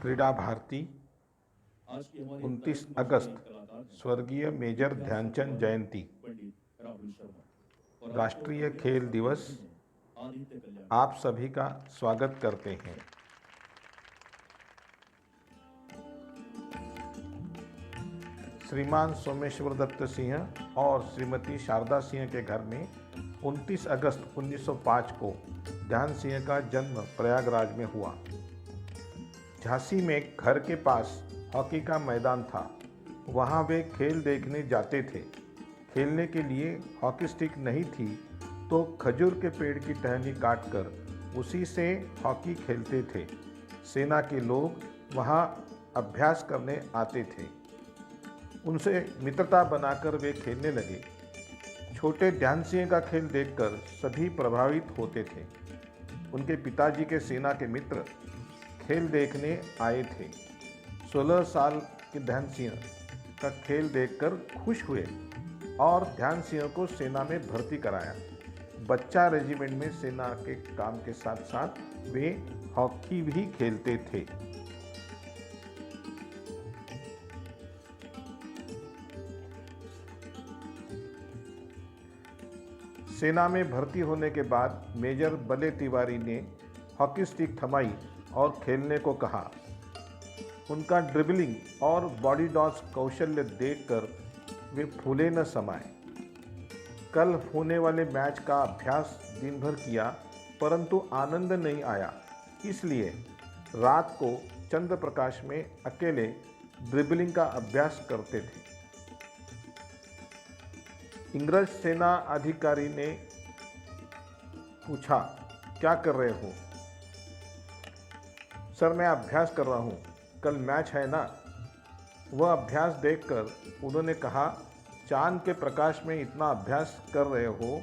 क्रीड़ा भारती 29 अगस्त स्वर्गीय मेजर ध्यानचंद जयंती। राष्ट्रीय खेल दिवस आप सभी का स्वागत करते हैं। श्रीमान सोमेश्वर दत्त सिंह और श्रीमती शारदा सिंह के घर में 29 अगस्त 1905 को ध्यान सिंह का जन्म प्रयागराज में हुआ। झांसी में घर के पास हॉकी का मैदान था, वहाँ वे खेल देखने जाते थे। खेलने के लिए हॉकी स्टिक नहीं थी तो खजूर के पेड़ की टहनी काटकर उसी से हॉकी खेलते थे। सेना के लोग वहाँ अभ्यास करने आते थे, उनसे मित्रता बनाकर वे खेलने लगे। छोटे ध्यान सिंह का खेल देखकर सभी प्रभावित होते थे। उनके पिताजी के सेना के मित्र खेल देखने आए थे। 16 साल के ध्यान सिंह का खेल देखकर खुश हुए और ध्यान सिंह को सेना में भर्ती कराया। बच्चा रेजिमेंट में सेना के काम के साथ साथ वे हॉकी भी खेलते थे। सेना में भर्ती होने के बाद मेजर बले तिवारी ने हॉकी स्टिक थमाई और खेलने को कहा। उनका ड्रिबलिंग और बॉडी डॉज कौशल्य देखकर वे फूले न समाये। कल होने वाले मैच का अभ्यास दिन भर किया, परंतु आनंद नहीं आया, इसलिए रात को चंद्र प्रकाश में अकेले ड्रिबलिंग का अभ्यास करते थे। इंग्रज सेना अधिकारी ने पूछा, क्या कर रहे हो? सर, मैं अभ्यास कर रहा हूँ, कल मैच है ना। वह अभ्यास देखकर उन्होंने कहा, चांद के प्रकाश में इतना अभ्यास कर रहे हो,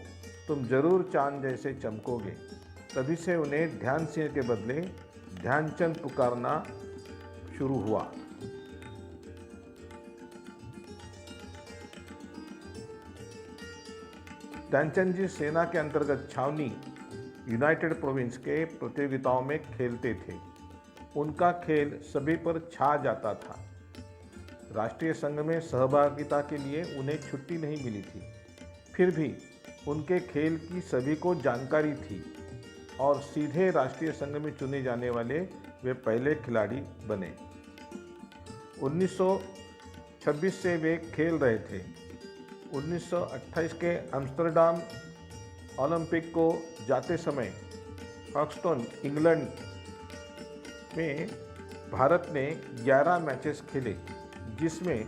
तुम जरूर चांद जैसे चमकोगे। तभी से उन्हें ध्यान सिंह के बदले ध्यानचंद पुकारना शुरू हुआ। ध्यानचंद जी सेना के अंतर्गत छावनी यूनाइटेड प्रोविंस के प्रतियोगिताओं में खेलते थे। उनका खेल सभी पर छा जाता था। राष्ट्रीय संघ में सहभागिता के लिए उन्हें छुट्टी नहीं मिली थी, फिर भी उनके खेल की सभी को जानकारी थी और सीधे राष्ट्रीय संघ में चुने जाने वाले वे पहले खिलाड़ी बने। 1926 से वे खेल रहे थे। 1928 के एम्स्टर्डम ओलंपिक को जाते समय हॉक्स्टन, इंग्लैंड में भारत ने 11 मैचेस खेले, जिसमें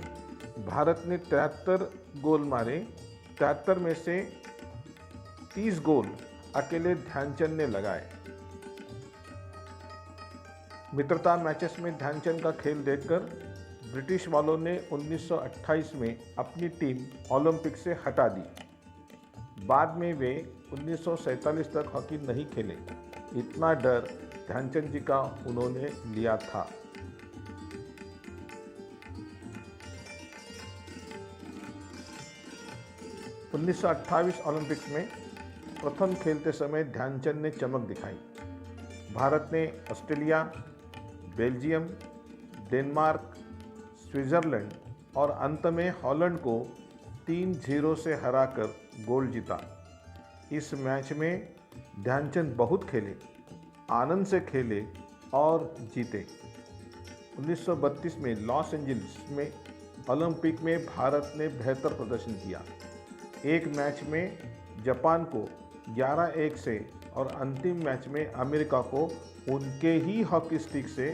भारत ने 73 गोल मारे। 73 में से 30 गोल अकेले ध्यानचंद ने लगाए। मित्रता मैचेस में ध्यानचंद का खेल देखकर ब्रिटिश वालों ने 1928 में अपनी टीम ओलंपिक से हटा दी। बाद में वे 1947 तक हॉकी नहीं खेले। इतना डर ध्यानचंद जी का उन्होंने लिया था। उन्नीस ओलंपिक्स में प्रथम खेलते समय ध्यानचंद ने चमक दिखाई। भारत ने ऑस्ट्रेलिया, बेल्जियम, डेनमार्क, स्विट्जरलैंड और अंत में हॉलैंड को 3-0 से हराकर गोल्ड जीता। इस मैच में ध्यानचंद बहुत खेले, आनंद से खेले और जीते। 1932 में लॉस एंजलिस में ओलंपिक में भारत ने बेहतर प्रदर्शन किया। एक मैच में जापान को 11-1 से और अंतिम मैच में अमेरिका को उनके ही हॉकी स्टिक से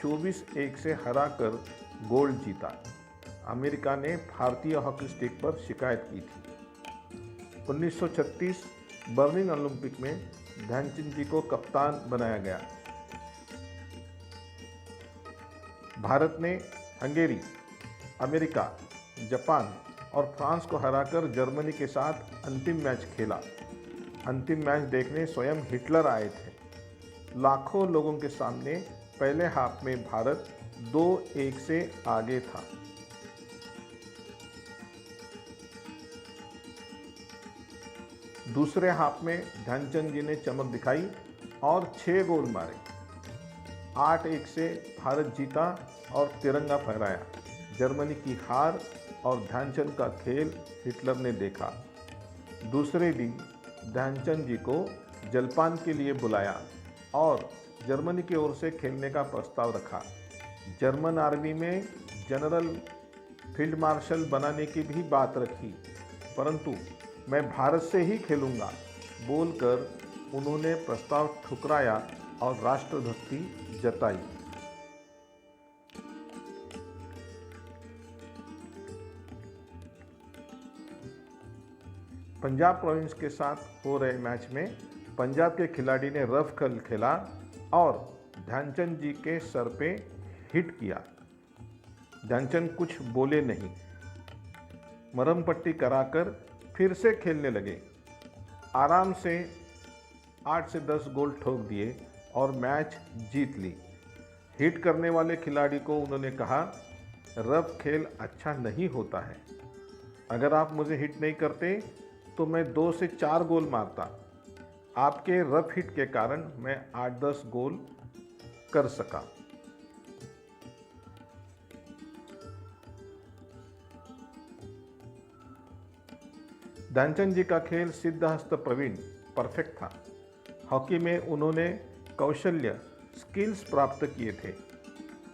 24-1 से हराकर गोल्ड जीता। अमेरिका ने भारतीय हॉकी स्टिक पर शिकायत की थी। 1936 बर्लिन ओलंपिक में ध्यानचंद जी को कप्तान बनाया गया। भारत ने हंगेरी, अमेरिका, जापान और फ्रांस को हराकर जर्मनी के साथ अंतिम मैच खेला। अंतिम मैच देखने स्वयं हिटलर आए थे। लाखों लोगों के सामने पहले हाफ में भारत 2-1 से आगे था। दूसरे हाफ में ध्यानचंद जी ने चमक दिखाई और 6 गोल मारे। 8-1 से भारत जीता और तिरंगा फहराया। जर्मनी की हार और ध्यानचंद का खेल हिटलर ने देखा। दूसरे दिन ध्यानचंद जी को जलपान के लिए बुलाया और जर्मनी की ओर से खेलने का प्रस्ताव रखा। जर्मन आर्मी में जनरल फील्ड मार्शल बनाने की भी बात रखी, परंतु मैं भारत से ही खेलूंगा बोलकर उन्होंने प्रस्ताव ठुकराया और राष्ट्रभक्ति जताई। पंजाब प्रोविंस के साथ हो रहे मैच में पंजाब के खिलाड़ी ने रफ खेला और ध्यानचंद जी के सर पे हिट किया। ध्यानचंद कुछ बोले नहीं, मरहम पट्टी कराकर फिर से खेलने लगे। आराम से 8 से 10 गोल ठोक दिए और मैच जीत ली। हिट करने वाले खिलाड़ी को उन्होंने कहा, रफ खेल अच्छा नहीं होता है। अगर आप मुझे हिट नहीं करते तो मैं 2 से 4 गोल मारता। आपके रफ हिट के कारण मैं 8-10 गोल कर सका। ध्यानचंद जी का खेल सिद्धहस्त प्रवीण परफेक्ट था। हॉकी में उन्होंने कौशल्य स्किल्स प्राप्त किए थे।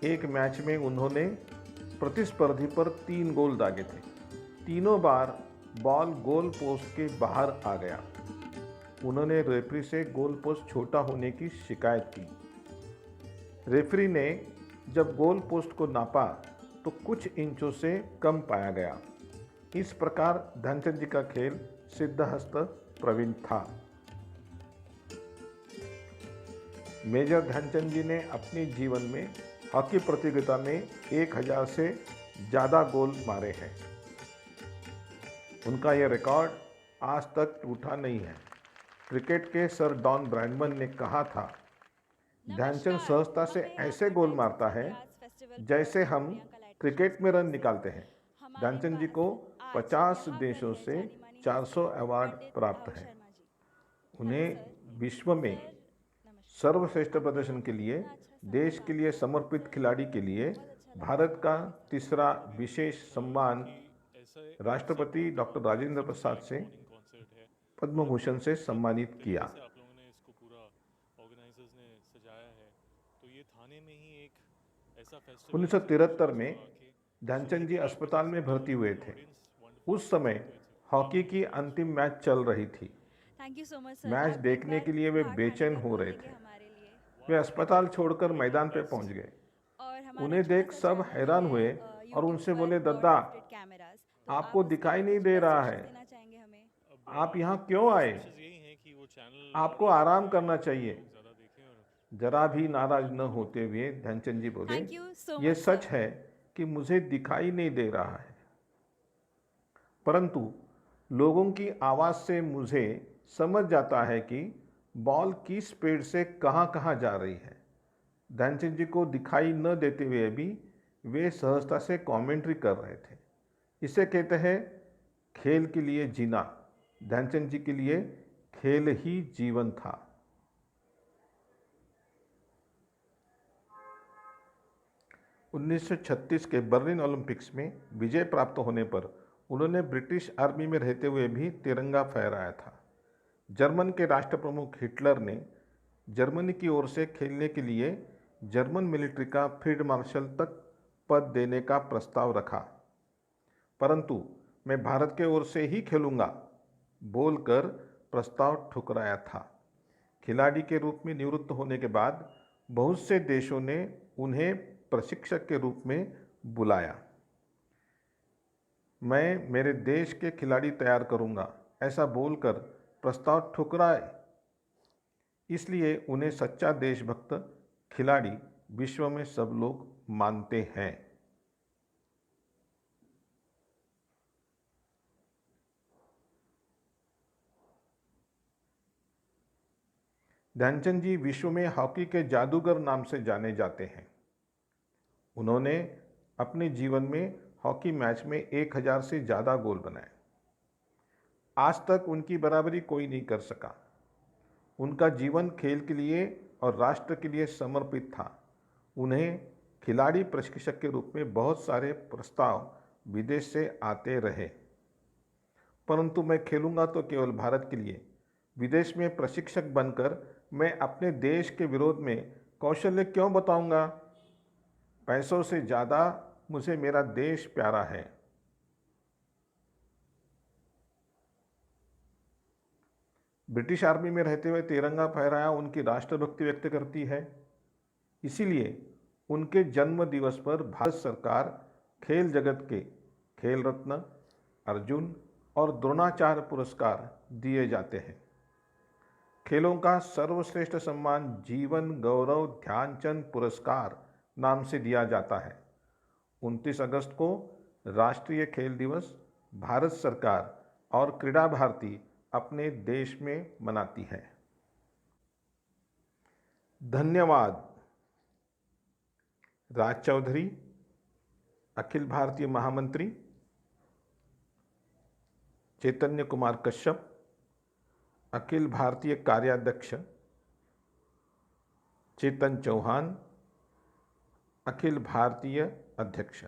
एक मैच में उन्होंने प्रतिस्पर्धी पर 3 गोल दागे थे। तीनों बार बॉल गोल पोस्ट के बाहर आ गया। उन्होंने रेफरी से गोल पोस्ट छोटा होने की शिकायत की। रेफरी ने जब गोल पोस्ट को नापा तो कुछ इंचों से कम पाया गया। इस प्रकार ध्यानचंद जी का खेल सिद्धहस्त प्रवीण था। मेजर ध्यानचंद जी ने अपने जीवन में हॉकी प्रतियोगिता में 1000 से ज़्यादा गोल मारे हैं। उनका यह रिकॉर्ड आज तक टूटा नहीं है। क्रिकेट के सर डॉन ब्रैडमन ने कहा था, ध्यानचंद सहजता से ऐसे गोल मारता है जैसे हम क्रिकेट में रन निकालते हैं। ध्यानचंद जी को 50 देशों से 400 अवार्ड प्राप्त हैं। उन्हें विश्व में सर्वश्रेष्ठ प्रदर्शन के लिए देश के लिए समर्पित खिलाड़ी के लिए भारत का तीसरा विशेष सम्मान राष्ट्रपति डॉक्टर राजेंद्र प्रसाद से पद्म भूषण से सम्मानित किया। 1973 में ध्यानचंद जी अस्पताल में भर्ती हुए थे। उस समय हॉकी की अंतिम मैच चल रही थी। मैच देखने के लिए वे बेचैन हो रहे थे। वे अस्पताल छोड़कर मैदान पर पहुंच गए। उन्हें देख सब हैरान हुए और उनसे बोले, दादा आपको दिखाई नहीं दे रहा है, आप यहाँ क्यों आए? आपको आराम करना चाहिए। जरा भी नाराज न होते हुए ध्यानचंद जी बोले, ये सच है कि मुझे दिखाई नहीं दे रहा है, परंतु लोगों की आवाज़ से मुझे समझ जाता है कि बॉल किस स्पीड से कहाँ कहाँ जा रही है। ध्यानचंद जी को दिखाई न देते हुए भी वे सहजता से कमेंट्री कर रहे थे। इसे कहते हैं खेल के लिए जीना। ध्यानचंद जी के लिए खेल ही जीवन था। उन्नीस सौ 1936 के बर्लिन ओलंपिक्स में विजय प्राप्त होने पर उन्होंने ब्रिटिश आर्मी में रहते हुए भी तिरंगा फहराया था। जर्मन के राष्ट्र प्रमुख हिटलर ने जर्मनी की ओर से खेलने के लिए जर्मन मिलिट्री का फील्ड मार्शल तक पद देने का प्रस्ताव रखा, परंतु मैं भारत के ओर से ही खेलूंगा बोलकर प्रस्ताव ठुकराया था। खिलाड़ी के रूप में निवृत्त होने के बाद बहुत से देशों ने उन्हें प्रशिक्षक के रूप में बुलाया। मैं मेरे देश के खिलाड़ी तैयार करूंगा ऐसा बोलकर प्रस्ताव ठुकराए। इसलिए उन्हें सच्चा देशभक्त खिलाड़ी विश्व में सब लोग मानते हैं। ध्यानचंद जी विश्व में हॉकी के जादूगर नाम से जाने जाते हैं। उन्होंने अपने जीवन में हॉकी मैच में 1000 से ज़्यादा गोल बनाए। आज तक उनकी बराबरी कोई नहीं कर सका। उनका जीवन खेल के लिए और राष्ट्र के लिए समर्पित था। उन्हें खिलाड़ी प्रशिक्षक के रूप में बहुत सारे प्रस्ताव विदेश से आते रहे, परंतु मैं खेलूंगा तो केवल भारत के लिए। विदेश में प्रशिक्षक बनकर मैं अपने देश के विरोध में कौशल्य क्यों बताऊंगा? पैसों से ज़्यादा मुझे मेरा देश प्यारा है। ब्रिटिश आर्मी में रहते हुए तिरंगा फहराया उनकी राष्ट्रभक्ति व्यक्त करती है। इसीलिए उनके जन्म दिवस पर भारत सरकार खेल जगत के खेल रत्न, अर्जुन और द्रोणाचार्य पुरस्कार दिए जाते हैं। खेलों का सर्वश्रेष्ठ सम्मान जीवन गौरव ध्यानचंद पुरस्कार नाम से दिया जाता है। 29 अगस्त को राष्ट्रीय खेल दिवस भारत सरकार और क्रीड़ा भारती अपने देश में मनाती है। धन्यवाद। राज चौधरी, अखिल भारतीय महामंत्री, चैतन्य कुमार कश्यप, अखिल भारतीय कार्याध्यक्ष, चेतन चौहान, अखिल भारतीय अध्यक्ष।